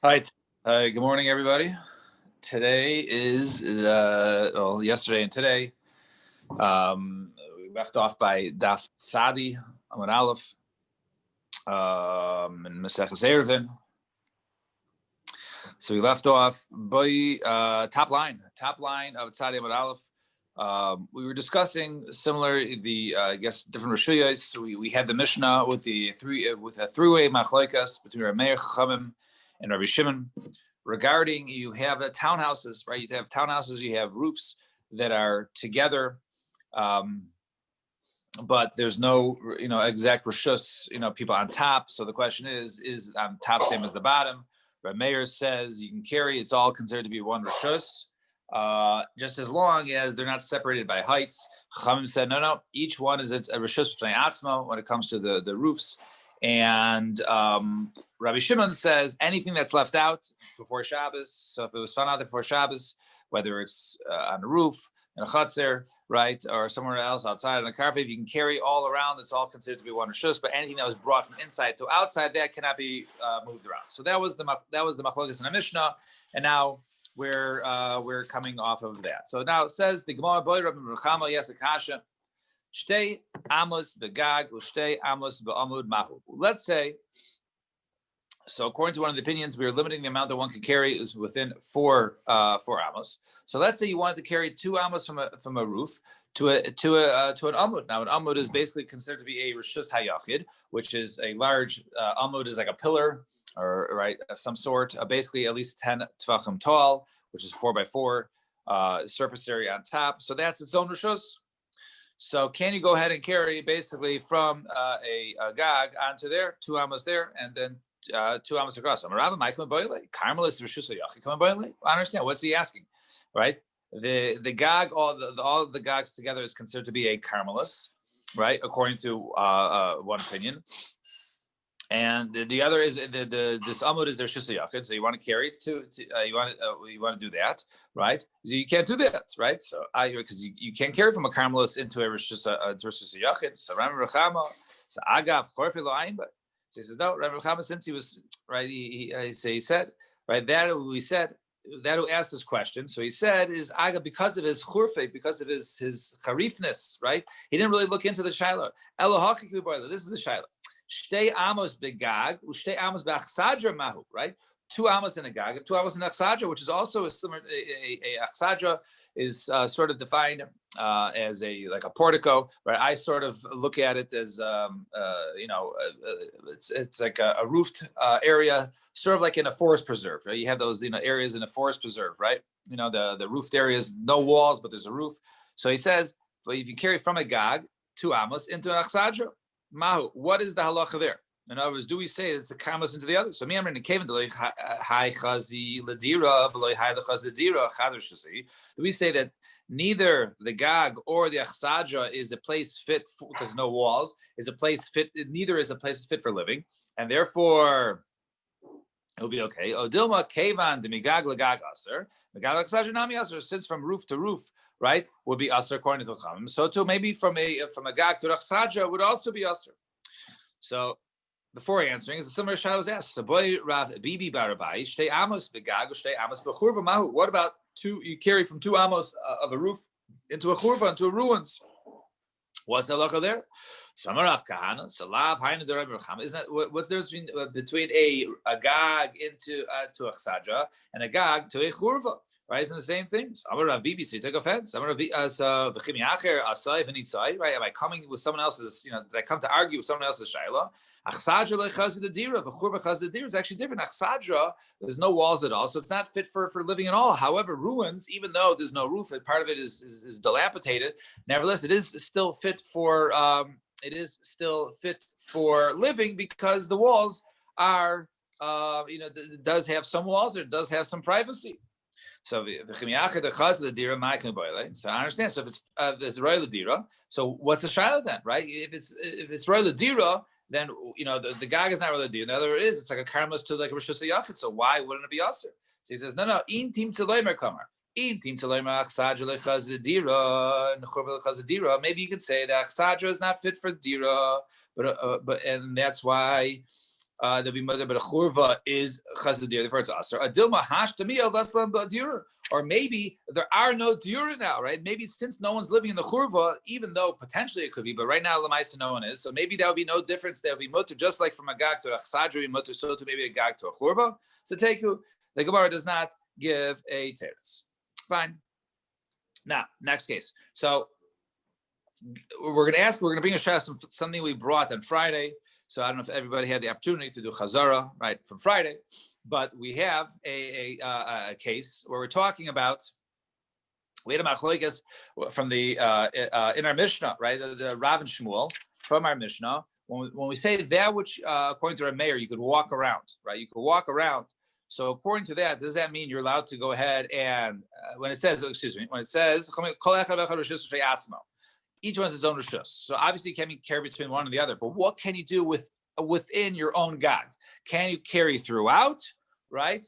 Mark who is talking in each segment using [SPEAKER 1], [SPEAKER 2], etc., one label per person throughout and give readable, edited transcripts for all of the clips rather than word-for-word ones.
[SPEAKER 1] All right. Good morning, everybody. Today is, yesterday and today, we left off by Daf Sadi, Amud Aleph, in Maseches Eruvin. So we left off by top line of Sadi Amud Aleph. We were discussing different Rishuyos. So we had the Mishnah with a three-way machlokas between Rameir, Chachamim, and Rabbi Shimon regarding you have townhouses, right? You have townhouses, you have roofs that are together, but there's no, exact rishus, people on top. So the question is on top same as the bottom? Rabbi Meir says you can carry, it's all considered to be one rishus, just as long as they're not separated by heights. Chachamim said, no, each one is a rishus b'fnei atzmo when it comes to the roofs. And Rabbi Shimon says anything that's left out before Shabbos, so if it was found out before Shabbos, whether it's on the roof, in a chutzner, right, or somewhere else outside in a karfeh, you can carry all around, it's all considered to be one rishus, but anything that was brought from inside to outside, that cannot be moved around. So that was the machlokas in the Mishnah, and now we're coming off of that. So now it says the Gemara, Boy Rabbi Ruchama Yasakasha, Shtei amos begag ushtei amos be'amud mahu. Let's say, so according to one of the opinions, we are limiting the amount that one can carry is within four amos. So let's say you wanted to carry 2 amos from a roof to an amud. Now an amud is basically considered to be a rishus hayachid, which is a large amud is like a pillar or right of some sort, basically at least 10 tvachim tall, which is 4x4 surface area on top. So that's its own rishus. So can you go ahead and carry basically from a gag onto there, 2 amos there, and then 2 amos across? I understand. What's he asking, right? The gag, all the gags together is considered to be a carmelis, right? According to one opinion. And the other is this amud is their shusayachid, so you want to carry it you want to do that, right? So you can't do that, right? So because you can't carry from a carmelis into a shusayachid. So Rabbi Ruchama, so agav chorfe lo ayin, but he says no. Rabbi Ruchama, since he was right, he said right that we said that who asked this question. So he said is aga because of his churfe, because of his charifness, right? He didn't really look into the shaila. Elohachi, this is the shaila. Shtei amos begag, ushtei amos beachsadra mahu, right? 2 amos in a gag, 2 amos in achsadra, which is also a similar. A achsadra is sort of defined as like a portico, right? I sort of look at it as it's like a roofed area, sort of like in a forest preserve. Right? You have those areas in a forest preserve, right? The roofed areas, no walls, but there's a roof. So he says, if you carry from a gag 2 amos into an achsadra. Mahu, what is the halacha there? In other words, do we say it's a kamas into the other? So me, I'm in the cave high chazi ladira, below high the chaz ladira chadash. Do we say that neither the gag or the achsadra is a place fit because no walls is a place fit? Neither is a place fit for living, and therefore it'll be okay. Odilma kevan de migag lagag aser, migag achsadra nami aser. Since from roof to roof, right, would be aser according to the Chachamim. So too, maybe from a gag to achsadra would also be aser. So before answering, is a similar shayla was asked. So boy Rav Bibi Barabai, shtei amos begag, shtei amos bechurva mahu. What about you carry from 2 amos of a roof into a churva, into a ruins? What's the halacha there? Samarav kahana, salav hainu de Rabbi Ruchama. Isn't that what's there between a gag into to a chsadra and a gag to a churva? Right, isn't the same thing? Samarav Bibi, so you take offense. Samarav v'chimi acher asay v'nitzay. Right? Am I coming with someone else's? Did I come to argue with someone else's shayla? Achsadra lechaz the dira, v'churva chaz the dira is actually different. Achsadra, there's no walls at all, so it's not fit for living at all. However, ruins, even though there's no roof, part of it is dilapidated. Nevertheless, it is still fit for. It is still fit for living because the walls are, it does have some walls, it does have some privacy. So I understand. So if it's royal dira, so what's the shayla then, right? If it's royal dira, then the gag is not royal dira. The other is it's like a karmas to like a rishus yachid. So why wouldn't it be aser? So he says no. In team tzelomer kamar. Maybe you could say that achsadra is not fit for dira, but and that's why There'll be mother, but a churva is chasadir, therefore it's aser. A dilma hashtamiya leslam b'diura, or maybe there are no diura now, right? Maybe since no one's living in the churva, even though potentially it could be, but right now lemaisa no one is, so maybe there will be no difference. There will be mutter, just like from a gag to a chsadri mutter, so to maybe a gag to a churva. So teku, the Gemara does not give a teretz. Fine. Now, next case. So we're going to bring a shas something we brought on Friday. So I don't know if everybody had the opportunity to do chazara right from Friday, but we have a case where we're talking about. We had a machlokes from the in our Mishnah, right? The Rav and Shmuel from our Mishnah. When we say that which according to our mayor you could walk around, right? You could walk around. So according to that, does that mean you're allowed to go ahead and when it says each one has his own rishus. So obviously you can't carry between one and the other. But what can you do within your own gag? Can you carry throughout, right?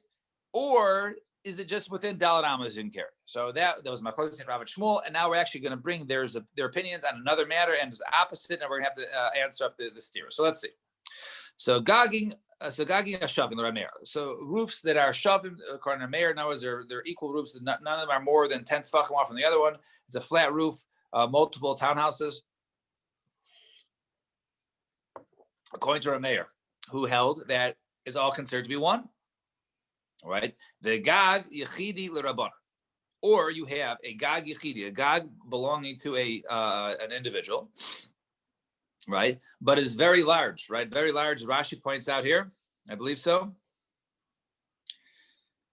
[SPEAKER 1] Or is it just within Dalet Amos you can carry? So that was my closing Rav and Shmuel, and now we're actually going to bring their opinions on another matter, and it's opposite, and we're going to have to answer up the steer. So let's see. So gagging a shavim, the Rameir. So roofs that are shavim, according to Rameir, now they're equal roofs. None of them are more than 10 tefachim off from the other one. It's a flat roof. Multiple townhouses, according to Rameir, who held that is all considered to be one, right? The gag yechidi l'rabbanan, or you have a gag yechidi, a gag belonging to an individual, right? But is very large, right? Very large. Rashi points out here, I believe so.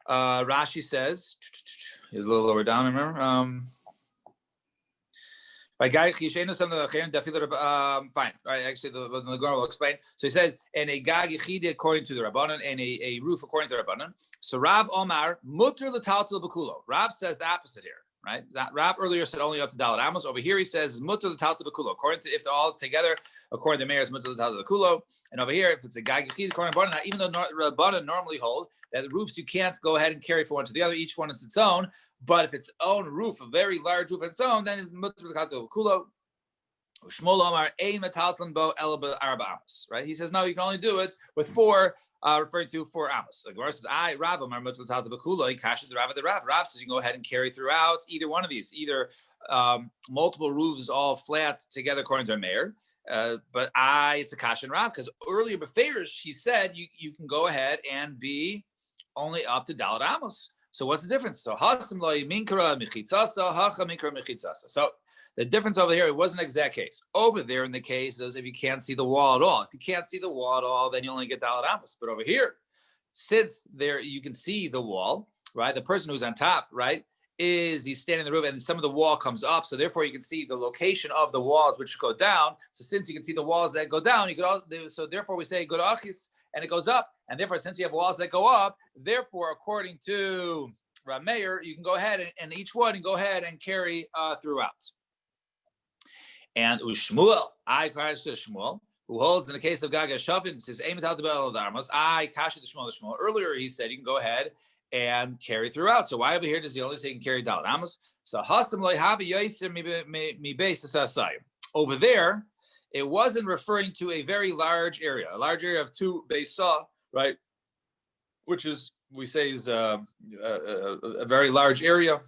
[SPEAKER 1] Rashi says, he's a little lower down. Remember. Fine. All right, actually, the Gemara will explain. So he said, and a gag yechidi according to the Rabbanan, and a roof according to the Rabbanan. So Rav Omar mutter l'taltel b'kulo. Rav says the opposite here, right? Rav earlier said only up to Dalet Amos. Over here he says mutter l'taltel b'kulo. According to if they're all together, according to Meir, it's mutter l'taltel b'kulo. And over here, if it's a gag yechidi according to Rabbanan, even though Rabbanan normally hold that the roofs you can't go ahead and carry from one to the other, each one is its own. But if it's own roof, a very large roof on its own, then it's mutter l'taltel b'kulo. Shmuel Omar ein metalton bo el arba amos. Right? He says no, you can only do it with four, referring to 4 amos. The Gemara says I Rav Omar mutter l'taltel b'kulo. He kashes the Rav of the Rav. Rav says you can go ahead and carry throughout either one of these, either multiple roofs all flat together according to our mayor. But it's a kash and Rav because earlier beferish he said you can go ahead and be only up to Dalet Amos. So what's the difference? So hasim loy minkra mechitzasa hacha minkra mechitzasa. So the difference over here, it wasn't an exact case. Over there in the case is if you can't see the wall at all. If you can't see the wall at all, then you only get Dalet Amos. But over here, since there you can see the wall, right? The person who's on top, right, he's standing in the roof and some of the wall comes up. So therefore you can see the location of the walls which go down. So since you can see the walls that go down, you could also, so therefore we say go to achis and it goes up. And therefore, since you have walls that go up, therefore, according to Rameir, you can go ahead and each one and go ahead and carry throughout. And Ushmuel, I kash to Shmuel, who holds in the case of Gaga Shavin, says Eimetal de Bel Darmas. I kash to Shmuel. Earlier he said you can go ahead and carry throughout. So why over here does he only say you can carry Dalet Amos? So Hasam loy havi yaiser mi beis asayim. Over there, it wasn't referring to a very large area of 2 beisa, right? Which is we say is a very large area.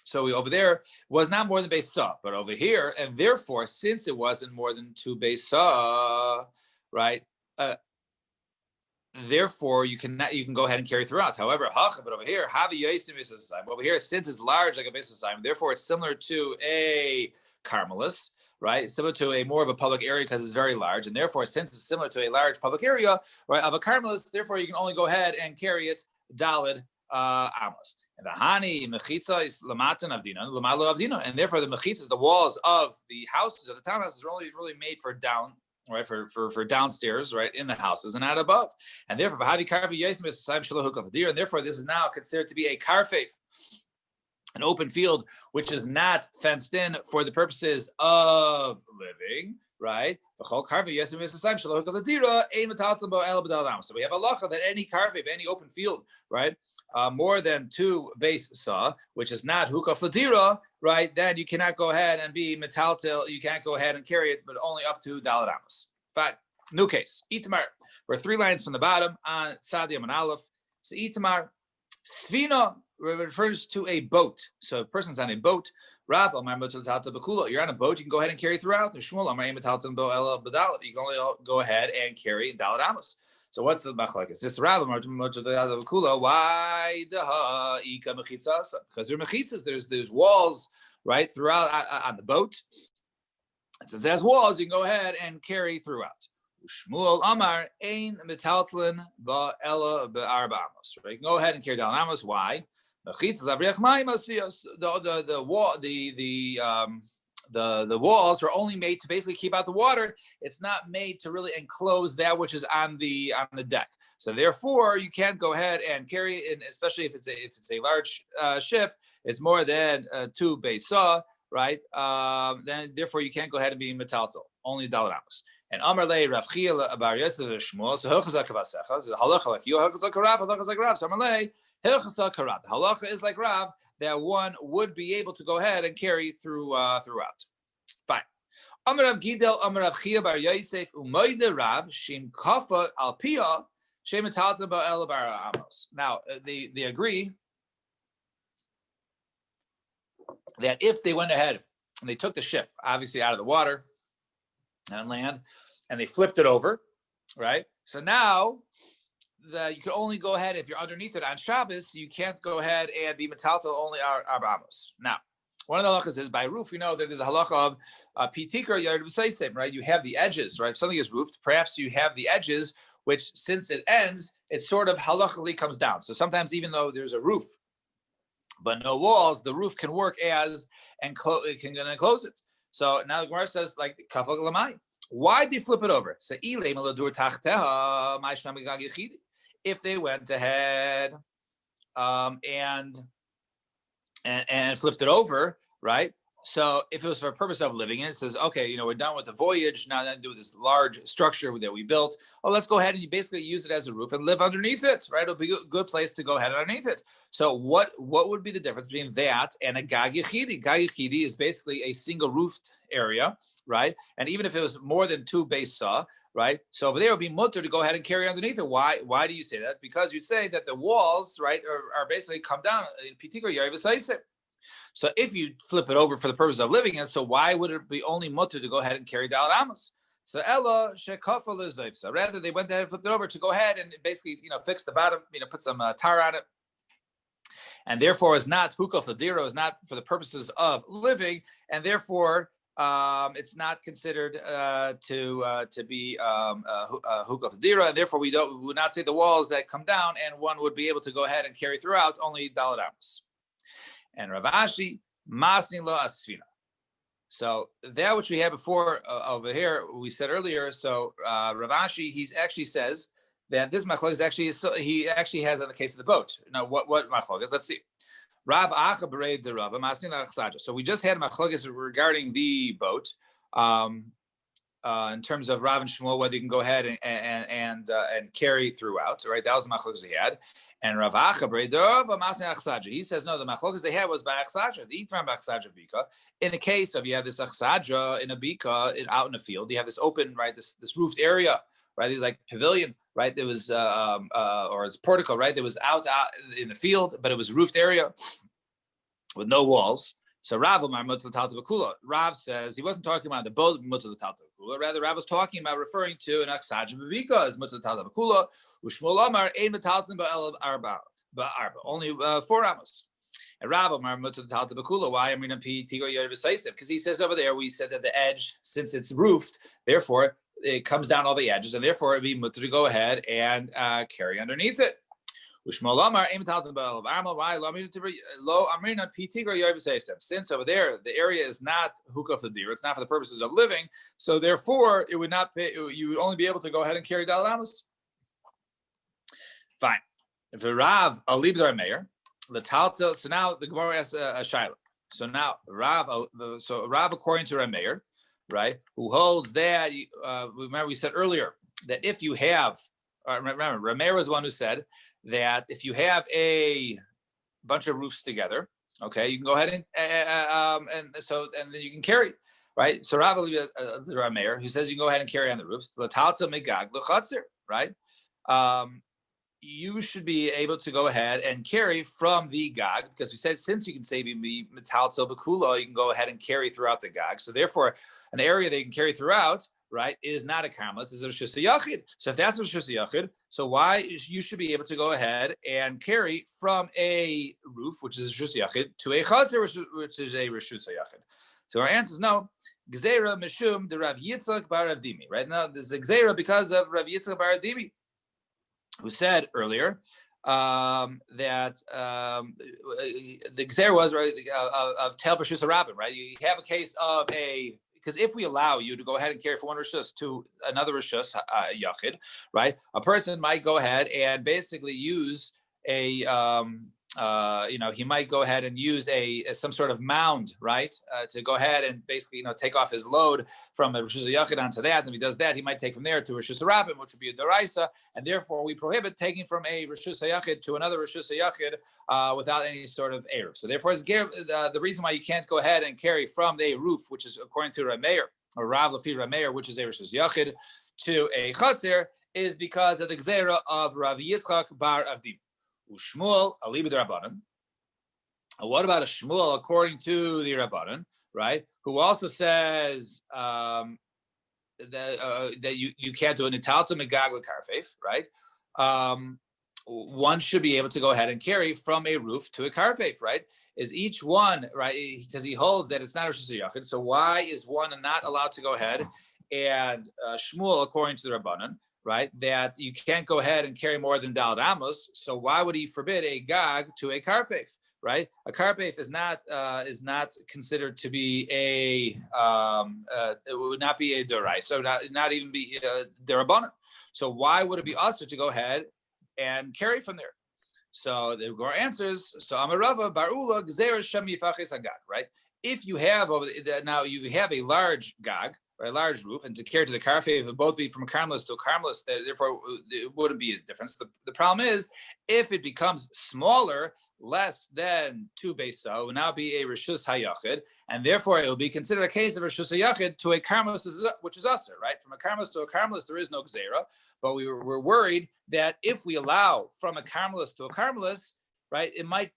[SPEAKER 1] So over there was not more than beisa, but over here, and therefore, since it wasn't more than 2 beisa, right? Therefore, you can go ahead and carry throughout. However, but over here, over here, since it's large like a beisa, therefore it's similar to a Carmelis, right? Similar to a more of a public area because it's very large, and therefore, since it's similar to a large public area, right, of a Carmelis, therefore you can only go ahead and carry it Daled Amos. And the Hani Mechitza is Lamatan Avdina, Lamalo Avdina. And therefore the Mechitzas, the walls of the houses, of the townhouses, are only really made for down, right? For downstairs, right, in the houses and not above. And therefore, and therefore this is now considered to be a karfeif, an open field which is not fenced in for the purposes of living, right? So we have a lacha that any karfeif, any open field, right, more than 2 base saw, which is not hukaf ladira, right? Then you cannot go ahead and be metaltel. You can't go ahead and carry it, but only up to Dalet Amos. Fine. New case. Itmar. We're 3 lines from the bottom on Tzad and Aleph. So Itamar, Svina refers to a boat. So a person's on a boat. Rav, you're on a boat, you can go ahead and carry throughout. You can only go ahead and carry Dalet Amos. So what's the machlokes? This Rav, why because there are mechitzas, there's walls, right, throughout on the boat. Since it has walls, you can go ahead and carry throughout. Shmuel Amar ein metaltlin ba ella be'arba amos. Right, you can go ahead and carry down amos. Why? The walls are only made to basically keep out the water. It's not made to really enclose that which is on the deck. So therefore, you can't go ahead and carry it, especially if it's a large ship. It's more than 2 beisah, right? Then therefore you can't go ahead and be metaltal. Only Dalet Amos. And Amar Le Rav Chia Bar Yosef Shmuel. So Hilchazak Kavasecha. So halacha like you, Hilchazak Rav, Hilchazak like Rav. So Amar Le Hilchazak Rav. The halacha is like Rav, that one would be able to go ahead and carry throughout. Fine. Amar Rav Gidel, Amar Rav Chia Bar Yosef, Umoide Rav, Shim Kafa Al Pia, Shem Metalta Ba'el Bar Amos. Now they agree that if they went ahead and they took the ship obviously out of the water and land, and they flipped it over, right? So now you can only go ahead if you're underneath it on Shabbos. You can't go ahead and be metaltal only Arba Amos. Now, one of the halachas is by roof. We know that there's a halacha of pitikra yard b'seisem, right? You have the edges, right? If something is roofed, perhaps you have the edges, which since it ends, it sort of halachically comes down. So sometimes even though there's a roof but no walls, the roof can work as and it can enclose it. So now the Gemara says, like, kafak lamai. Why did they flip it over? So if they went ahead and flipped it over, right? So if it was for a purpose of living in, it says, okay, we're done with the voyage. Now then do this large structure that we built. Oh, let's go ahead and you basically use it as a roof and live underneath it, right? It'll be a good place to go ahead underneath it. So what would be the difference between that and a gag yechidi? Gag yechidi is basically a single roofed area, right? And even if it was more than 2 beisah, right? So over there it would be mutter to go ahead and carry underneath it. Why do you say that? Because you'd say that the walls, right, are basically come down in pitikar yari v'saiseh. So if you flip it over for the purpose of living in, so why would it be only mutter to go ahead and carry Dalet Amos? So Ella shekafa lezoifsa. Rather, they went ahead and flipped it over to go ahead and basically, fix the bottom, put some tar on it, and therefore is not hukaf ladiro, is not for the purposes of living, and therefore it's not considered to be hukaf ladiro, and therefore we would not say the walls that come down, and one would be able to go ahead and carry throughout only Dalet Amos. And Rav Ashi, masning lo asfina. So that which we had before over here, we said earlier. So Rav Ashi, he actually says that this machlok is actually he actually has in the case of the boat. Now, what machlok is? Let's see. Rav Acha bereid de Rav masning lo achsaja. So we just had machlok regarding the boat. In terms of Rav and Shmuel, whether you can go ahead and carry throughout, right? That was the machlokas they had. And Rav Acha, he says no, the machlokas they had was by achsaja. The itram by achsaja bika. In the case of you have this achsaja in a bika out in the field, you have this open, right? This roofed area, right? There's like pavilion, right? There was or it's portico, right? There was out in the field, but it was a roofed area with no walls. So Rav says he wasn't talking about the boat rather Rav was talking about referring to an achsaja b'bika as bakula. Ushmuel Amar ein metalton ba'el arba only 4 amos. And Rav Amar bakula. Why am I because he says over there we said that the edge, since it's roofed, therefore it comes down all the edges, and therefore it'd be mutter to go ahead and carry underneath it. Since over there the area is not hukaf l'dir, it's not for the purposes of living, so therefore it would not pay. You would only be able to go ahead and carry Dalet Amos. Fine. If a Rav alibdar meir l'talta, so now the Gemara asks a shaila. So now Rav according to Rameir, right, who holds that remember we said earlier that if you have remember Rameir was the one who said that if you have a bunch of roofs together, okay, you can go ahead and then you can carry, right? So Rav Meir, who says you can go ahead and carry on the roof, l'talta megag l'chatzir, right? You should be able to go ahead and carry from the gag, because we said since you can save the metalzel bekulo, you can go ahead and carry throughout the gag. So therefore, an area that you can carry throughout, right, is not a karmelis, is a reshus yachid. So if that's a reshus yachid, so why you should be able to go ahead and carry from a roof, which is a reshus yachid, to a chazer, which is a reshus yachid? So our answer is no. Gzeira mishum de Rav Yitzchak bar Rav Dimi. Right now, this is gzeira because of Rav Yitzchak bar Rav Dimi, who said earlier that the gzer was right of tel b'shus harabim, right? You have a case of because if we allow you to go ahead and carry from one rishus to another rishus yachid, right? A person might go ahead and basically use a he might go ahead and use some sort of mound, right, to go ahead and basically take off his load from a rishus yachid onto that. And if he does that, he might take from there to rishus harabim, which would be a deraisa, and therefore we prohibit taking from a rishus yachid to another rishus yachid without any sort of eruv. So therefore, the reason why you can't go ahead and carry from a roof, which is according to Rameir or Rav Lafi Rameir, which is a rishus yachid, to a chatzir, is because of the gzera of Rav Yitzchak bar Avdim. Ushmuel alibi the Rabbanan. What about a Shmuel according to the Rabbanan, right? Who also says that you can't do an italta megag karfeif, right? One should be able to go ahead and carry from a roof to a karfeif, right? Is each one, right? Because he holds that it's not a rishus yachid. So why is one not allowed to go ahead and Shmuel according to the Rabbanan, right, that you can't go ahead and carry more than Daled Amos? So why would he forbid a gag to a karpef, right? A karpef is not considered to be it would not be a derai, so not even be derabanan. So why would it be usher to go ahead and carry from there? So the Gemara answers, so Amarava Barula Gzeir Shem Yifaches Agag, right? If you have now you have a large gag, or a large roof, and to carry to the karfei, it would both be from a karmelis to a karmelis, therefore it wouldn't be a difference. The problem is, if it becomes smaller, less than 2 besa, it will now be a reshus hayachid, and therefore it will be considered a case of reshus hayachid to a karmelis, which is usher, right? From a karmelis to a karmelis, there is no gzeira, but we're worried that if we allow from a karmelis to a karmelis, right, it might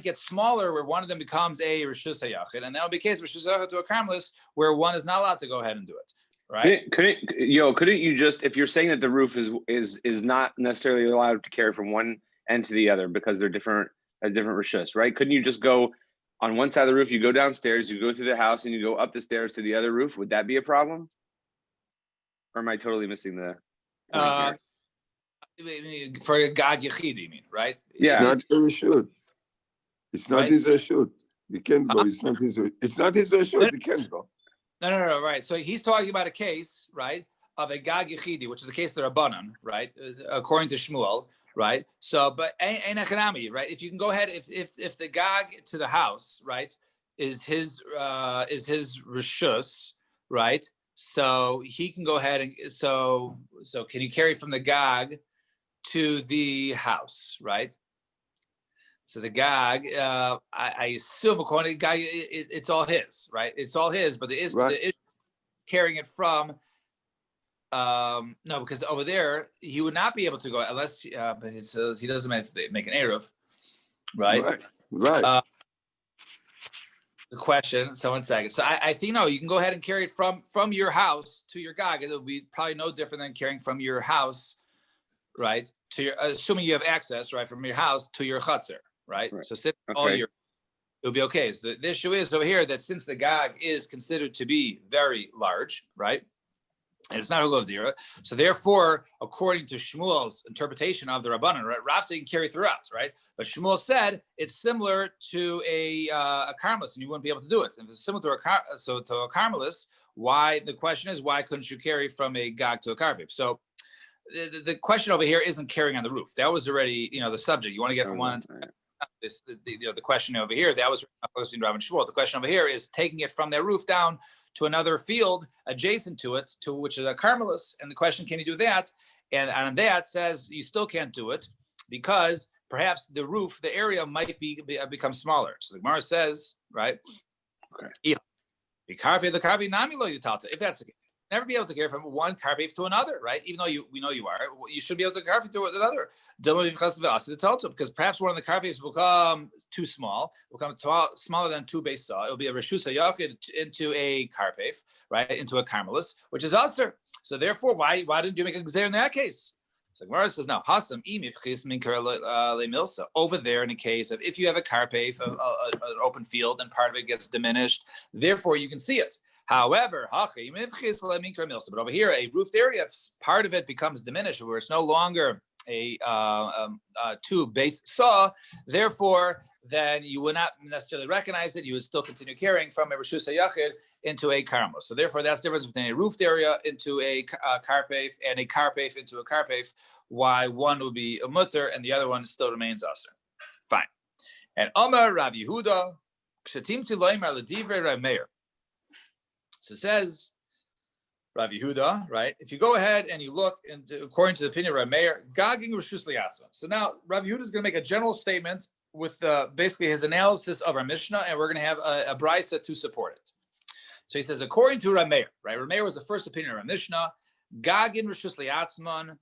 [SPEAKER 1] get smaller where one of them becomes a reshus hayachid, and that would be the case of reshus hayachid to a karmelis where one is not allowed to go ahead and do it, right?
[SPEAKER 2] Couldn't you just, if you're saying that the roof is not necessarily allowed to carry from one end to the other because they're different reshus, right? Couldn't you just go on one side of the roof, you go downstairs, you go through the house, and you go up the stairs to the other roof? Would that be a problem? Or am I totally missing the point here?
[SPEAKER 1] For a gag yechid, you mean, right?
[SPEAKER 2] Yeah.
[SPEAKER 3] Not a reshut. It's not
[SPEAKER 1] Right.
[SPEAKER 3] his reshut. You can't go. It's not his reshut. You can't go.
[SPEAKER 1] No. Right. So he's talking about a case, right, of a gag yechidi, which is the case of the Rabbanan, right, according to Shmuel, right? So, but ein economy, right? If you can go ahead, if the gag to the house, right, is his reshus, right? So he can go ahead and so can you carry from the gag to the house, right? So the gag, I assume according to the guy, it's all his, right? It's all his, but the issue carrying it from, no, because over there he would not be able to go unless, but he doesn't make an eruv, right?
[SPEAKER 3] Right.
[SPEAKER 1] The question, so 1 second. So I think, no, you can go ahead and carry it from your house to your gag. It'll be probably no different than carrying from your house, right, to your, assuming you have access, right, from your house to your chutzner, right? So it'll be okay. So the issue is over here that since the gag is considered to be very large, right, and it's not Hulav Dira, so therefore, according to Shmuel's interpretation of the Rabbanan, right, Rav said you can carry throughout, right? But Shmuel said it's similar to a karmelis, and you wouldn't be able to do it. If it's similar to a karmelis, why? The question is, why couldn't you carry from a gag to a karfif? So the question over here isn't carrying on the roof. That was already, the subject. You want to get from one. The question over here, that was between Rav and Shmuel. The question over here is taking it from their roof down to another field adjacent to it, to which is a karmelis. And the question, can you do that? And on that says you still can't do it because perhaps the roof, the area might become smaller. So the Gemara says, right? Okay. If that's the case, never be able to carry from one karpef to another, right? Even though we know you are, you should be able to carry to another. Because perhaps one of the karpefs will come too small, will come smaller than 2 base saw. It'll be a reshus hayachid into a karpef, right? Into a carmelis, which is aser. So therefore, why didn't you make a gzer in that case? So Gemara says now, hasam milsa, over there in the case of if you have a karpef, an open field, and part of it gets diminished, therefore you can see it. However, but over here, a roofed area, part of it becomes diminished, where it's no longer a 2 base saw. Therefore, then you would not necessarily recognize it. You would still continue carrying from a reshus hayachid into a karmos. So therefore, that's the difference between a roofed area into a karpef and a karpef into a karpef. Why one would be a mutter and the other one still remains aser. Fine. And Omar Rav Yehuda, kshatim siloimar ledivrei Rav Meir. So it says Rav Yehuda, right? If you go ahead and you look into, according to the opinion of Rav Meir, gagging reshus liatzman. So now Rav Yehuda is going to make a general statement with basically his analysis of our Mishnah, and we're going to have a brisa to support it. So he says, according to Rav Meir, right? Rav Meir was the first opinion of our Mishnah. Gagging reshus liatzman,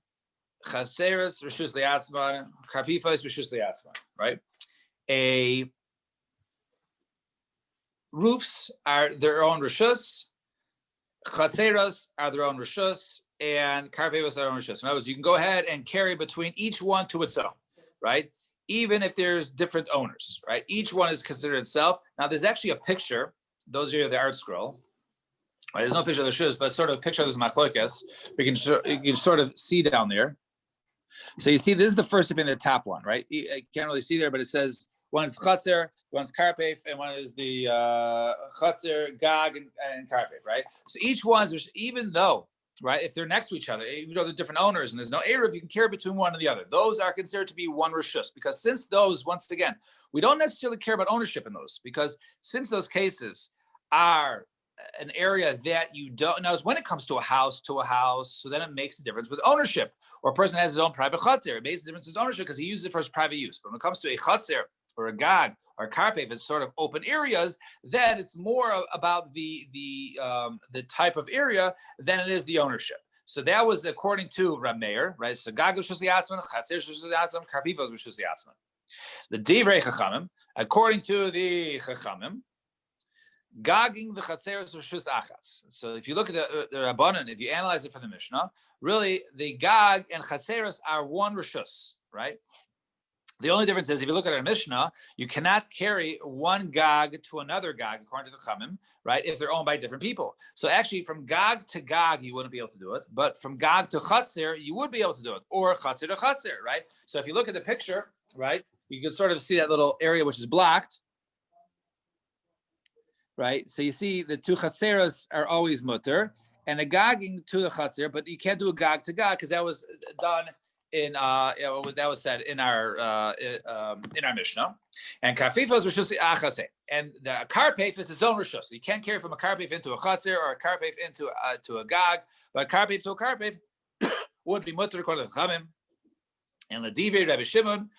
[SPEAKER 1] chaseres reshus liatzman, karpifos reshus liatzman, right? Roofs are their own reshus. Chatzeros are their own reshus, and karpevos are their own reshus. In other words, you can go ahead and carry between each one to its own, right? Even if there's different owners, right? Each one is considered itself. Now, there's actually a picture. Those are the art scroll. Right? There's no picture of the reshus, but sort of a picture of this machlokes. You can sort of see down there. So you see, this is the first opinion, the top one, right? I can't really see there, but it says one is chatzer, one's karpef, and one is the chatzer, gag, and karpef, right? So each one's, even though, right, if they're next to each other, even though they're different owners and there's no eruv, you can carry between one and the other. Those are considered to be one reshus, because since those, once again, we don't necessarily care about ownership in those, because since those cases are an area that you don't know, when it comes to a house, so then it makes a difference with ownership. Or a person has his own private chatzer, it makes a difference with his ownership because he uses it for his private use. But when it comes to a chatzer or a gag or a karpef, it's sort of open areas, then it's more about the type of area than it is the ownership. So that was according to Rav Meir, right? So gag reshus liatzman, chatzer reshus liatzman, karpifos reshus liatzman. The divrei chachamim, according to the chachamim, gagging the chatzeros reshus achas. So if you look at the Rabbanan, if you analyze it from the Mishnah, really the gag and chatzeros are one reshus, right? The only difference is if you look at our Mishnah, you cannot carry one gag to another gag, according to the Chamim, right? If they're owned by different people. So actually, from gag to gag, you wouldn't be able to do it, but from gag to chatzer, you would be able to do it, or chatzer to chatzer, right? So if you look at the picture, right, you can sort of see that little area which is blocked, right? So you see the two chatzeros are always mutter, and the gagging to the chatzer, but you can't do a gag to gag because that was done in that was said in our Mishnah. And karpifos reshus achase, and the karpef is its own reshus. So you can't carry from a karpef into a chatzer or a karpef into a gag, but a karpef to a karpef would be mutter according to the Chamim. And the divrei Rabbi Shimon,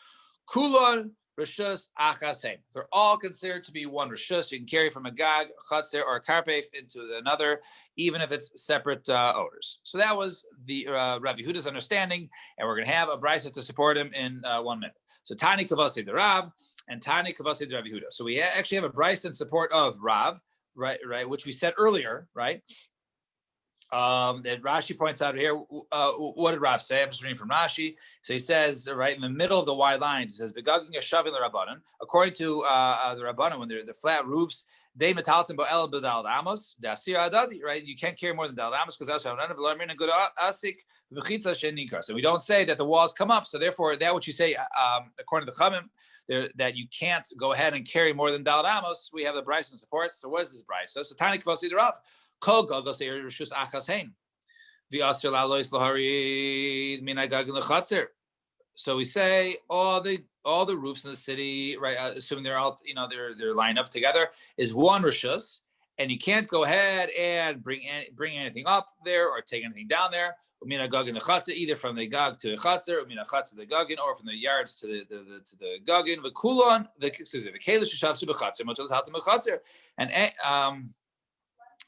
[SPEAKER 1] kulon reshus achase. They're all considered to be one reshus. You can carry from a gag, a chatzer, or a karpef into another, even if it's separate odors. So that was the Rav Yehuda's understanding, and we're going to have a brisa to support him in 1 minute. So Tani Kavasi the Rav and Tani Kavasi the Rav Yehuda. So we actually have a brisa in support of Rav, right, which we said earlier, right? That Rashi points out here. What did Rav say? I'm just reading from Rashi. So he says, right in the middle of the wide lines, he says, "Begaging a shavin the Rabbanan." According to the Rabbanan, when they're the flat roofs, they metalton bo'el b'dal amos dasir adadi. Right, you can't carry more than dal amos because that's how none of the good asik v'chitza shenikar. So we don't say that the walls come up. So therefore, that what you say, according to the Chamim, that you can't go ahead and carry more than dal amos. We have the brisa and support. So what is this brisa? So Tani Kvasi the Rav. So we say all the roofs in the city, right? Assuming they're all, they're lined up together, is one reshus, and you can't go ahead and bring anything up there or take anything down there. Either from the gag to the chatzer, to the gagin, or from the yards to the gagin. The kulon, the kelish shavsu b'chatzer, and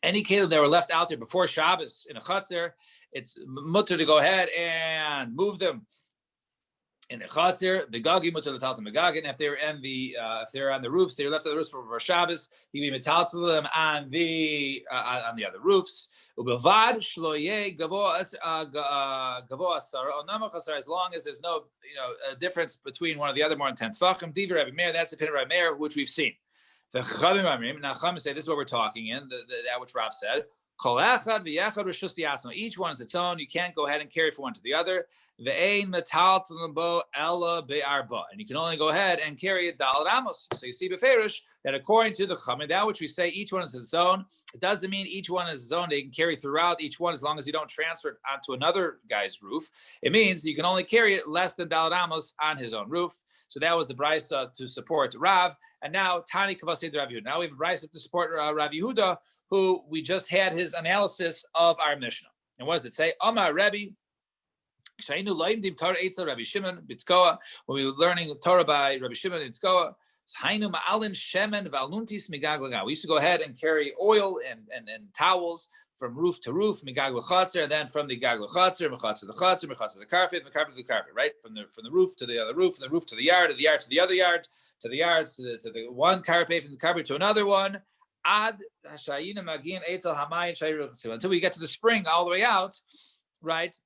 [SPEAKER 1] any kelim that were left out there before Shabbos in a chutzner, it's mutter to go ahead and move them in the chutzner. The gagi mutter l'taltel megagin. If they're on the roofs, they're left on the roofs for Shabbos. You can be metaltel them on the other roofs. Ubelvad shloye gavoa asara onamach asara. As long as there's no a difference between one or the other more than 10 tefachim. Divrei Rabbi Meir. That's the opinion of Rabbi Meir, which we've seen. The Chachamim now Chachamim say this is what we're talking in that which Rav said. Kol echad v'yechad reshus yasno. Each one is its own. You can't go ahead and carry from one to the other. Ve'ein metaltel bo ella be'arba. And you can only go ahead and carry it daled amos. So you see beferish that according to the Chachamim, that which we say each one is its own. It doesn't mean each one is its own. They can carry throughout each one as long as you don't transfer it onto another guy's roof. It means you can only carry it less than daled amos on his own roof. So that was the brisa to support Rav. And now Tani Kavasei Rav Yehuda. Now we have a brisa to support Rav Yehuda, who we just had his analysis of our Mishnah. And what does it say? Amar Rebbe, Shainu Loimdim Torah Eitzel Rabbi Shimon Bitzkoa. When we were learning Torah by Rabbi Shimon Bitzkoa, Hainu Ma'alin Shemen Valnuntis Migag Laga. We used to go ahead and carry oil and towels from roof to roof, migag l'chatzer, and then from the gag l'chatzer, mechatzer the chatzer, mechatzer the carpet, mechatzer the carpet, right? From the roof to the other roof, from the roof to the yard to the other yard, to the yards, to the one carpet, from the carpet to another one, ad hashayina magin eitzel hamayin shayir until we get to the spring all the way out, right?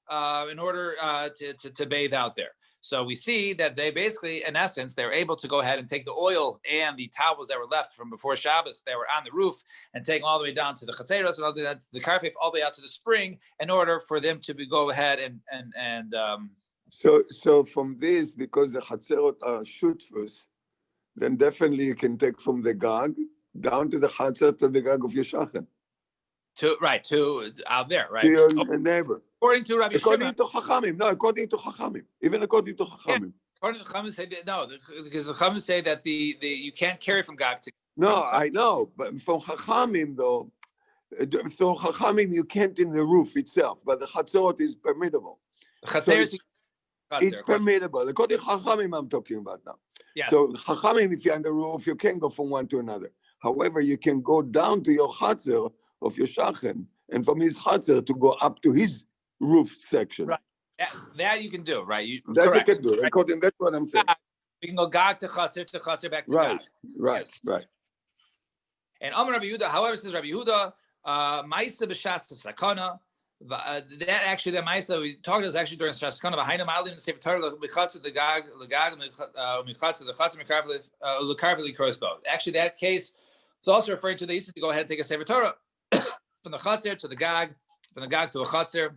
[SPEAKER 1] In order to bathe out there. So we see that they basically, in essence, they're able to go ahead and take the oil and the towels that were left from before Shabbos that were on the roof and take them all the way down to the chatzeros and all the way down to the carpet, all the way out to the spring, in order for them to go ahead and.
[SPEAKER 3] So from this, because the chatzerot are shutfus, then definitely you can take from the gag down to the chatzer to the gag of your shachan.
[SPEAKER 1] To out there, right?
[SPEAKER 3] To your neighbor.
[SPEAKER 1] According to Rabbi
[SPEAKER 3] According
[SPEAKER 1] Shimon.
[SPEAKER 3] to Chachamim. No, according to Chachamim. Even according to Chachamim.
[SPEAKER 1] Yeah. According to the Chachamim say no, because the Chachamim say that the you can't carry from gag to.
[SPEAKER 3] No, I know, but from Chachamim though, from Chachamim you can't in the roof itself, but the chatzorot is permittable.
[SPEAKER 1] Chatzeros,
[SPEAKER 3] it's permittable. According to Chachamim, I'm talking about now.
[SPEAKER 1] Yes.
[SPEAKER 3] So Chachamim, if you're on the roof, you can go from one to another. However, you can go down to your chatzer of your shachen, and from his chatzer to go up to his roof section.
[SPEAKER 1] Right. That you can do, right?
[SPEAKER 3] That
[SPEAKER 1] correct.
[SPEAKER 3] you can do. Right? According, that's what I'm saying.
[SPEAKER 1] We can go gag to chatzer, back to
[SPEAKER 3] right,
[SPEAKER 1] gag.
[SPEAKER 3] right,
[SPEAKER 1] Yes.
[SPEAKER 3] right.
[SPEAKER 1] And Amar Rabbi Yehuda, however, says Rabbi Yehuda, Ma'isa b'shas sakana. That actually, that Ma'isa we talked about is actually during Shas Sakana. Behind Ma'alim and Sefer Torah mechatzer the gag mechatzer the chatzer mekarveli crossbow. Actually, that case is also referring to they used to go ahead and take a Sefer Torah from the chatzer to the gag, from the gag to a chatzer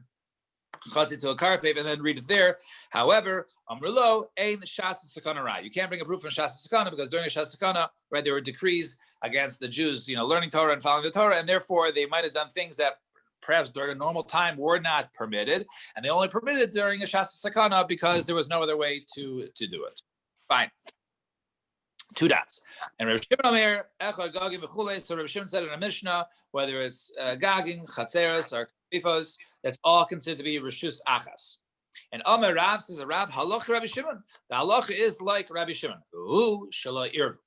[SPEAKER 1] to a karfev, and then read it there. However, Amrlo ain shas sakana rai. You can't bring a proof from shas sakana because during the shas sakana, right, there were decrees against the Jews, learning Torah and following the Torah, and therefore they might have done things that perhaps during a normal time were not permitted, and they only permitted it during a shas sakana because there was no other way to do it. Fine. Two dots. And Rabbi Shimon Omer, Echad Gagin v'chulei. So Rabbi Shimon said in a Mishnah, whether it's Gagin, Chatzeros, or Kifos, that's all considered to be Rishus Achas. And Omer Rav says, Rav, halach Rabbi Shimon. The halacha is like Rabbi Shimon. Ooh, shaloi irvu.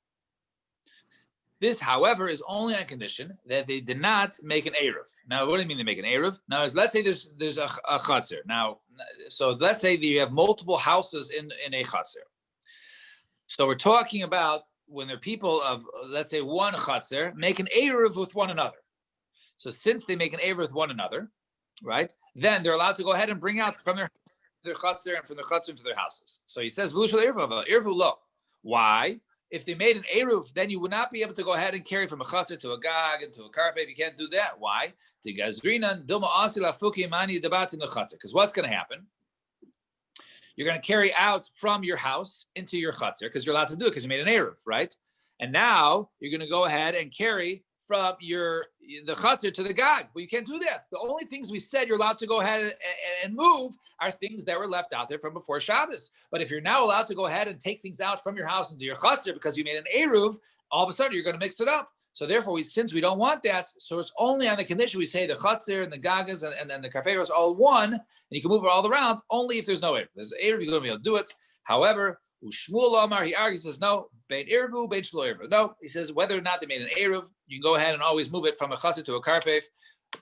[SPEAKER 1] This, however, is only on condition that they did not make an Eruv. Now, what do you mean they make an Eruv? Now, let's say there's a Chatzer. Now, so let's say that you have multiple houses in a Chatzer. So we're talking about when there are people of, let's say, one chatzer, make an eruv with one another. So since they make an eruv with one another, right, then they're allowed to go ahead and bring out from their chatzer and from their chatzer into their houses. So he says, eruv lo. Why? If they made an eruv, then you would not be able to go ahead and carry from a chatzer to a gag and to a carpet. You can't do that. Why? Because what's going to happen? You're going to carry out from your house into your chutzner because you're allowed to do it because you made an eruv, right? And now you're going to go ahead and carry from the chutzner to the gag. Well, you can't do that. The only things we said you're allowed to go ahead and move are things that were left out there from before Shabbos. But if you're now allowed to go ahead and take things out from your house into your chutzner because you made an eruv, all of a sudden you're going to mix it up. So therefore, since we don't want that, so it's only on the condition we say the chatzir and the gagas and the karfeiros all one, and you can move it all around only if there's no eruv. There's eruv, you're going to be able to do it. However, Shmuel Omar, he argues, says no, bein eruv, bein shlo eruv. No, he says whether or not they made an eruv, you can go ahead and always move it from a chatzir to a karpef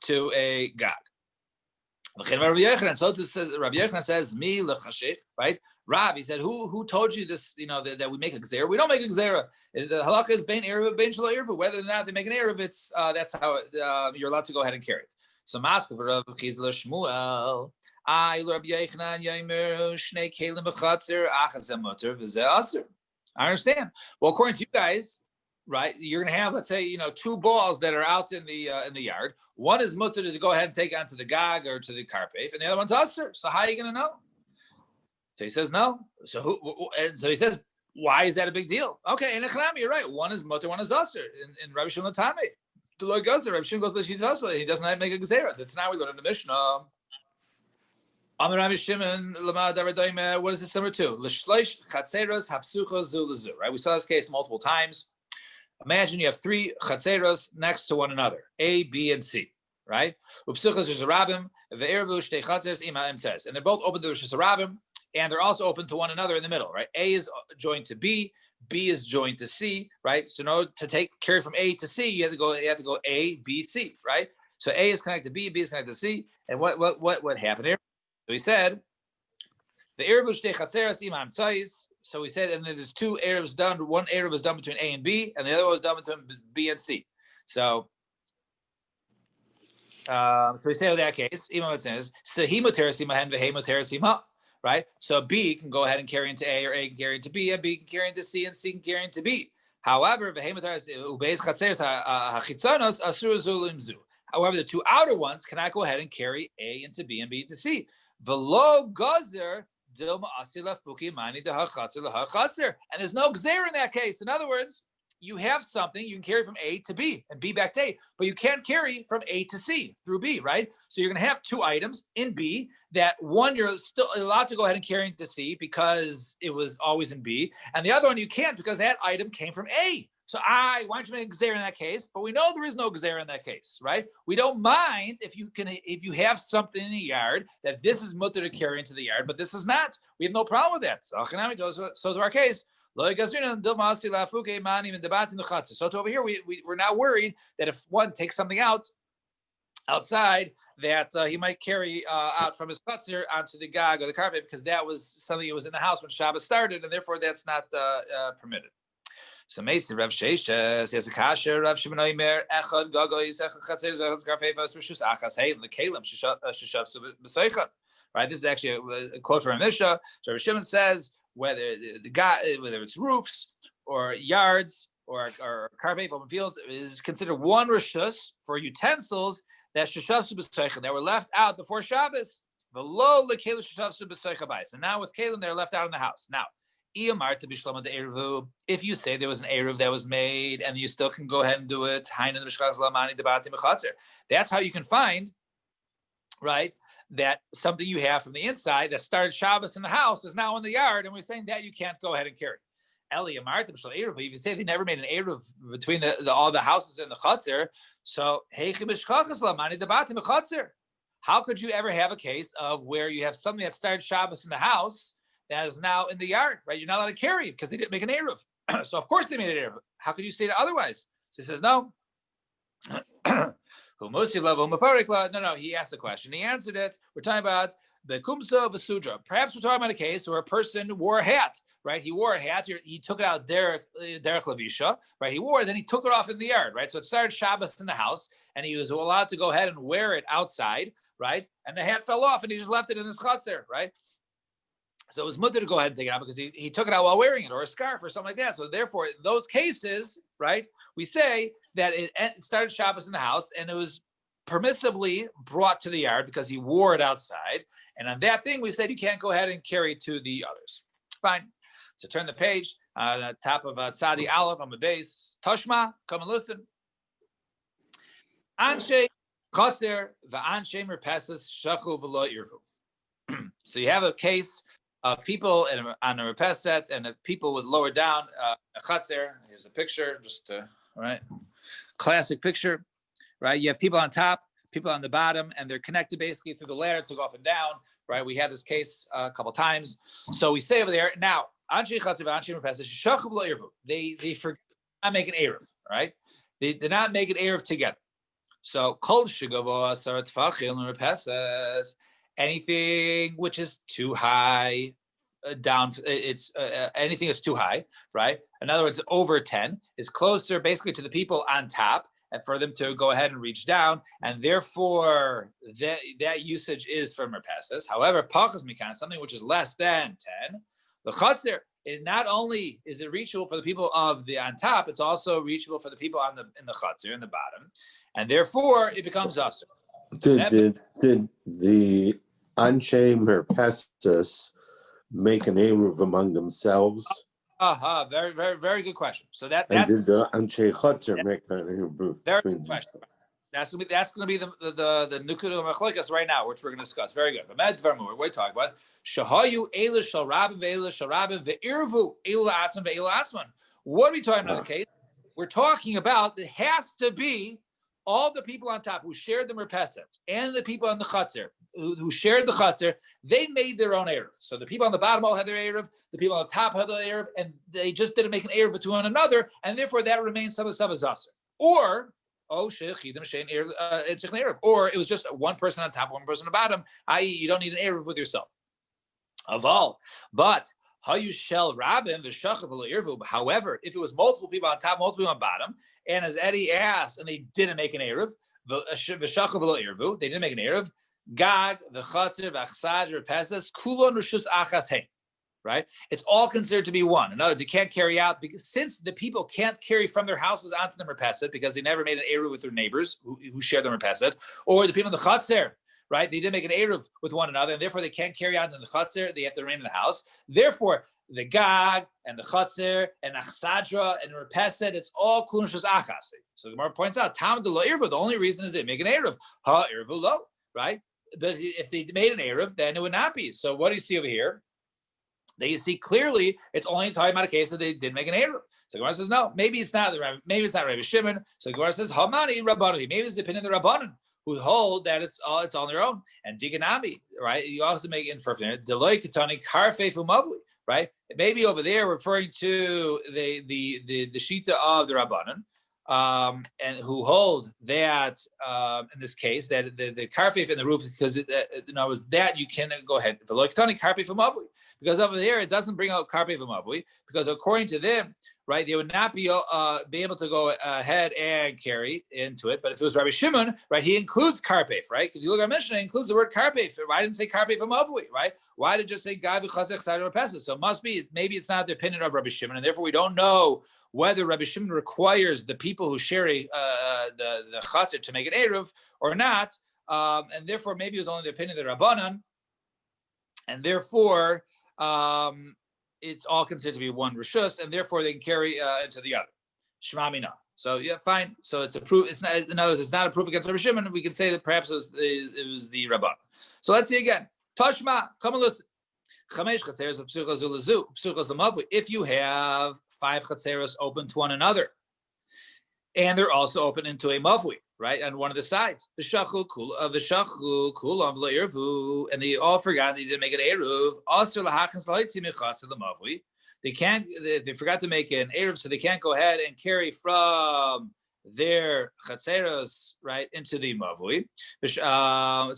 [SPEAKER 1] to a gag. So Rabbi Yochanan says, "Mi lechashif," right? Rav, he said, "Who told you this? That we make a gzera? We don't make a gzera. The halacha is bein eruv, bein shelo eruv. Whether or not they make an eruv, it's that's how you're allowed to go ahead and carry it." So Maskef Rav Chizla Shmuel, I Rabbi Yochanan Yomer Shnei Kelim b'chatzer achazem muter v'zeh aser. I understand. Well, according to you guys, right, you're going to have, let's say, two balls that are out in the yard. One is mutter to go ahead and take onto the gag or to the karpef, and the other one's usher. So how are you going to know? So he says no. So he says, why is that a big deal? Okay, in Echanami, you're right. One is mutter, one is usher. In Rabbi Shimon Tame, the Lord goes there. Rabbi Shimon goes to the he doesn't make a gezerah. The Tanai we learn in the Mishnah. Amar Rabbi Shimon, what is this number 2? L'shleish chatzeros hapsuchos zu lezu. Right, we saw this case multiple times. Imagine you have 3 chatzeros next to one another, A, B, and C, right? Upsuchos Rabim, ve'ervu shtei chatzeros imam says, and they're both open to the Rabim, and they're also open to one another in the middle, right? A is joined to B, B is joined to C, right? So in order to carry from A to C, you have to go A, B, C, right? So A is connected to B, B is connected to C, and what happened here? So he said, the eruv shtei chatzeros imam tzais. So we said, and then there's 2 eruvs done. One eruv is done between A and B, and the other one was done between B and C. So we say in that case, Imam says, so he muterisima and vehe muterisima, right? So B can go ahead and carry into A, or A can carry into B, and B can carry into C, and C can carry into B. However, vehe muterisima ubeis chatzeros hachitzonos asur zulim zu. However, the 2 outer ones cannot go ahead and carry A into B and B into C. V'lo gozer. And there's no gzer in that case. In other words, you have something you can carry from A to B and B back to A, but you can't carry from A to C through B, right? So you're going to have 2 items in B that one you're still allowed to go ahead and carry into C because it was always in B, and the other one you can't because that item came from A. So why don't you make a gzera in that case? But we know there is no gzera in that case, right? We don't mind if you have something in the yard that this is mutter to carry into the yard, but this is not. We have no problem with that. So to our case, so to over here, we're not worried that if one takes something outside that he might carry out from his chatzir onto the gag or the carpet, because that was something that was in the house when Shabbos started, and therefore that's not permitted. So Meisi Rav Sheishes, he has a kasher. Rav Shimon Omer Echad Gagoyis Echad Chatzers Echad Karfeifas Rishus Achas Hey Lekalim Shishav B'Seicha. Right, this is actually a quote from Mishnah. So Rav Shimon says whether it's roofs or yards or karpef open fields is considered one rishus for utensils that Shishav B'Seicha that were left out before Shabbos. The low Lekalim Shishav B'Seicha Bais, and now with Kalim they're left out in the house now. If you say there was an eruv that was made and you still can go ahead and do it, that's how you can find, right, that something you have from the inside that started Shabbos in the house is now in the yard, and we're saying that you can't go ahead and carry. But if you say they never made an eruv between all the houses in the chatzir, so how could you ever have a case of where you have something that started Shabbos in the house that is now in the yard, right? You're not allowed to carry it because they didn't make an eruv. So of course they made an eruv. How could you say it otherwise? So he says, no. No, he asked the question. He answered it. We're talking about the kumsa v'sudra. Perhaps we're talking about a case where a person wore a hat, right? He wore a hat. He took it out derech lavisha, right? He wore it, then he took it off in the yard, right? So it started Shabbos in the house, and he was allowed to go ahead and wear it outside, right? And the hat fell off, and he just left it in his chutzner, right? So it was mutter to go ahead and take it out because he took it out while wearing it, or a scarf or something like that. So therefore, in those cases, right, we say that it started Shabbos in the house and it was permissibly brought to the yard because he wore it outside. And on that thing, we said you can't go ahead and carry to the others. Fine. So turn the page, top of Tzadi Aleph on the base. Toshma, come and listen. Anshe Chotzer v'anshe merpeses shachu v'lo irvu. So you have a case of people on a repes set and people with lower down a chatzir. Here's a picture, just right. classic picture, right? You have people on top, people on the bottom, and they're connected basically through the ladder to go up and down, right? We had this case a couple times. So we say over there, now, they forgot not make an Erev, right? They did not make an Erev together. So anything which is too high, down, it's anything that's too high, right? In other words, over 10 is closer basically to the people on top, and for them to go ahead and reach down, and therefore that usage is for merpeses. However, pachas mikan, something which is less than 10, the chatzir is not only is it reachable for the people of the on top, it's also reachable for the people on in the chatzir in the bottom, and therefore it becomes usher.
[SPEAKER 4] Did the Anshe Merpestus make an Eruv among themselves?
[SPEAKER 1] Very, very, very good question. So that's
[SPEAKER 4] did the Anshe Chatzir make an Eruv?
[SPEAKER 1] Very good question. That's gonna be the Nukudu Machlikas right now, which we're gonna discuss. Very good. But we're talking about Shahayu Eila Shal Rabin Ve'Eila Shal Rabin Ve'Irvu Eila Asman Ve'Eila Asman. What are we talking about in the case? We're talking about it has to be all the people on top who shared the merpeset and the people on the chatzir who shared the chatzir, they made their own erev. So the people on the bottom all had their erev, the people on the top had their erev, and they just didn't make an erev between one another, and therefore that remains some of the stuff as zaser. Or or it was just one person on top, one person on the bottom, i.e. you don't need an erev with yourself. Of all, but however, if it was multiple people on top, multiple people on bottom, and as Eddie asked, and they didn't make an erev, they didn't make an erev. Gag, the chatzir, v'achsaj, repesas, kulon rishus achas hein. Right? It's all considered to be one. In other words, you can't carry out because since the people can't carry from their houses onto the merpeset because they never made an eruv with their neighbors who share the merpeset, or the people in the chatzir, right? They didn't make an eruv with one another, and therefore they can't carry out in the chatzir. They have to remain in the house. Therefore, the gag and the chatzir and achsadra and merpeset, it's all klunushas achas. So the Gemara points out, tam de lo eruv. The only reason is they make an eruv. Ha eruv lo, right? But if they made an eruv, then it would not be. So what do you see over here? They see clearly it's only talking about a case that they didn't make an eruv. So Gemara says no, maybe it's not Rabbi Shimon. So Gemara says Hamani Rabbanon. Maybe it's the opinion of the Rabbanon who hold that it's on their own. And Diganami, right? You also make infer from there. Deloy Katani Karfei Fumavli, right? Maybe over there referring to the shita of the Rabbanon. And who hold that in this case that the karfif in the roof because was that you can go ahead because over there it doesn't bring out karfif mavui because according to them, right, they would not be able to go ahead and carry into it. But if it was Rabbi Shimon, right, he includes karfif, right? Because you look at Mishnah, it includes the word karfif. Why didn't it say karfif mavui, right? Why did it just say gav v'chazech sadar pesach? So it must be maybe it's not the opinion of Rabbi Shimon, and therefore we don't know whether Rabbi Shimon requires the people who share the chatzir to make an eruv or not, and therefore maybe it was only the opinion of the Rabbanan, and therefore it's all considered to be one rishus, and therefore they can carry into the other. Shema mina. So yeah, fine. So it's a proof. It's not. In other words, it's not a proof against Rabbi Shimon. We can say that perhaps it was the Rabbanan. So let's see again. Tashma, come and listen. If you have 5 chatzeros open to one another, and they're also open into a mavui, right, on one of the sides, the shachu kulam v'le'irvu, and they all forgot they didn't make an eruv. They can't. They forgot to make an eruv, so they can't go ahead and carry from their chatzeros right into the mavui. They can't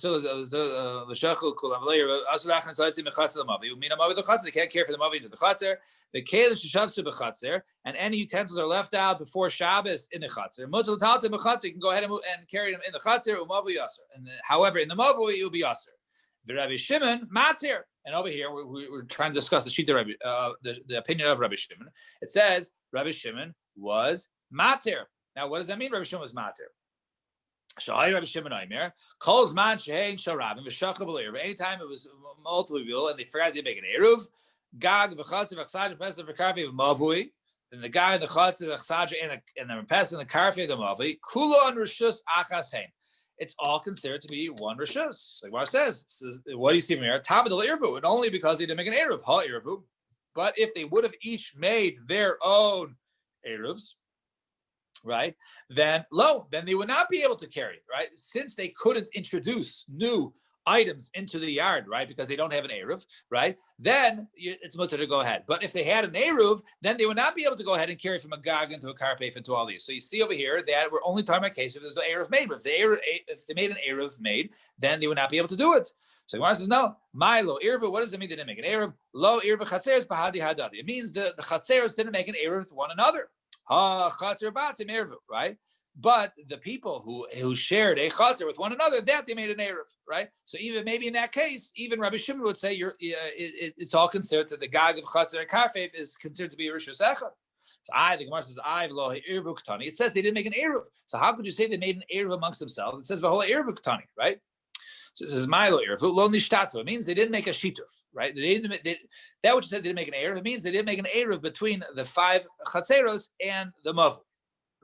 [SPEAKER 1] care for the mavui into the chatzer. The kelim sheshavsu b'chatzer, and any utensils are left out before Shabbos in the chatzer. Mutal talta b'chatzer, you can go ahead and carry them in the chatzer. Umavu yaser, and however in the mavui it will be yaser. The Rabbi Shimon matir, and over here we're trying to discuss the shita Rabbi, the opinion of Rabbi Shimon. It says Rabbi Shimon was matir. Now, what does that mean? Rabbi Shimon was matir. Shahai Rabbi Shimon Aimer calls man shehein sharabim v'shachav l'eruv. Anytime it was multiple people and they forgot to make an eruv, gag v'chatzer v'chsad v'pesach v'karfi v'mavui. Then the guy in the chatzer v'chsad and the pesach and the karfi the mavui kulo on rishus achas hein. It's all considered to be one rishus. Like what it says. What do you see from here? Tabed l'eruv, and only because he didn't make an eruv. Ha eruv. But if they would have each made their own eruvs, right? Then they would not be able to carry, right? Since they couldn't introduce new items into the yard, right? Because they don't have an Eruv, right? Then it's mutter to go ahead. But if they had an Eruv, then they would not be able to go ahead and carry from a Gag into a Karpef into all these. So you see over here that we're only talking about case if there's no Eruv made. But if they made an Eruv made, then they would not be able to do it. So Gemara says, no, Milo, Eruv, what does it mean they didn't make an Eruv? Lo Eruv Chatzeres Bahadi Hadadi. It means the Chatzeres didn't make an Eruv with one another. Ha Chatzer Batim Eruv, right? But the people who shared a chatzir with one another, that they made an eruv, right? So even maybe in that case, even Rabbi Shimon would say it's all considered that the gag of chatzir and karfev is considered to be a rishus echad. So the Gemara says lo eruv ktani. It says they didn't make an eruv. So how could you say they made an eruv amongst themselves? It says v'hol eruv ktani, right? So this is my lo eruv lo nishtatzu. It means they didn't make a shituf, right? That which said they didn't make an eruv. It means they didn't make an eruv between the 5 chatzeros and the mavu.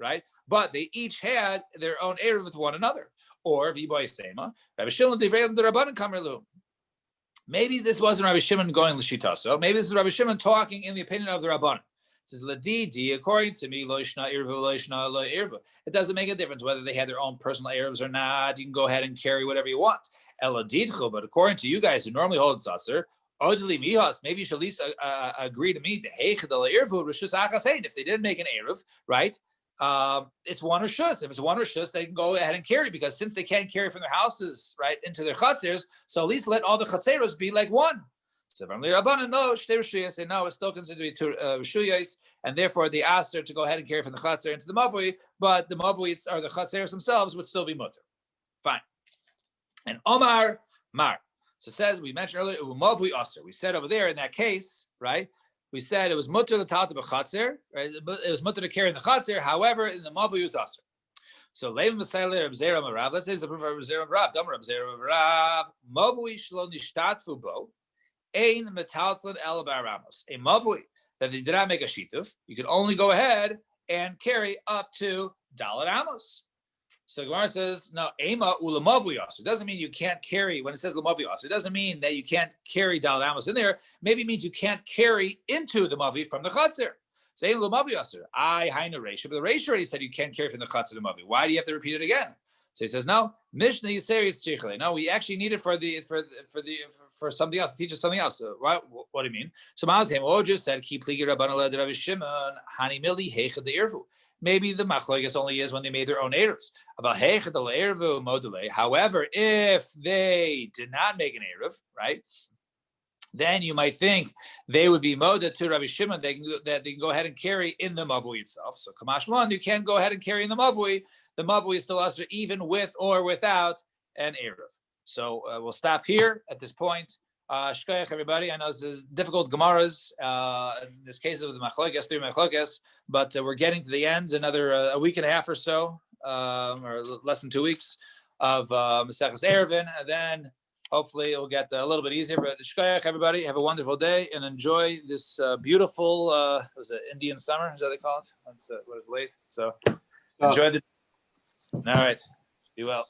[SPEAKER 1] Right, but they each had their own eruv with one another. Or v'boy sema, Rabbi Shimon divrei the Rabbanan kamerlu. Maybe this wasn't Rabbi Shimon going l'shitaso. Maybe this is Rabbi Shimon talking in the opinion of the Rabbanan. It says ladidi, according to me, lo yishna irvu, lo yishna lo irvu. It doesn't make a difference whether they had their own personal eruvs or not. You can go ahead and carry whatever you want. Eladidchu, but according to you guys who normally hold tzasser, Odli mihas, maybe you should at least agree to me. If they didn't make an eruv, right? It's one rishus. If it's one rishus, they can go ahead and carry, because since they can't carry from their houses right into their chatzers, so at least let all the chatzeros be like one. So from the Rabbanan, no, shtei rishuyas, say no, it's still considered to be rishuyas, and therefore they asked her to go ahead and carry from the chatzer into the mavui, but the mavui or the chatzeros themselves would still be mutter. Fine. And Omar Mar. So it says, we mentioned earlier, mavui aser. We said over there in that case, right? We said it was mutter the tal to b'chatzer, right? It was mutter to carry in the chatzer. However, in the mavu was aser. So leivim v'saylei Reb Zera Marav. Let's say it's a proof of Reb Zera Marav. Dam Reb Zera Marav. Mavu shlo nishtatfu bo ein metaltzlan el baramos. A mavu that they did not make a shituf, you can only go ahead and carry up to Dalet Amos. So Gemara says, no, Ema ulamavu yasu. It doesn't mean you can't carry, when it says lamavu yasu, it doesn't mean that you can't carry Dalet Amos in there. Maybe it means you can't carry into the mavi from the chatzir. Say lamavu yasu. I hainu reisha, but the reisha already said you can't carry from the chatzir to the mavi. Why do you have to repeat it again? So he says, no, Mishnah Yiseri Tzichle. No, we actually need it for something else, to teach us something else. So what do you mean? So Malatem Oju said, Keep Ligi Rabban Aled Rabbi Shimon, Hani Mili Heichad the Irvu. Maybe the machlokes only is when they made their own eruvs. However, if they did not make an eruv, right, then you might think they would be moda to Rabbi Shimon that they can go ahead and carry in the mavui itself. So kamashman, you can go ahead and carry in the mavui. The mavui is still usher even with or without an eruv. So we'll stop here at this point. Shkoyach, everybody. I know this is difficult gemaras. In this case of the machlokes, 3 machlokes, but we're getting to the end. Another a week and a half or so, or less than 2 weeks of Maseches Eruvin, and then hopefully it will get a little bit easier. But shkoyach, everybody. Have a wonderful day and enjoy this beautiful was it Indian summer? Is that what they call it? That's what is late. So enjoy the. All right. Be well.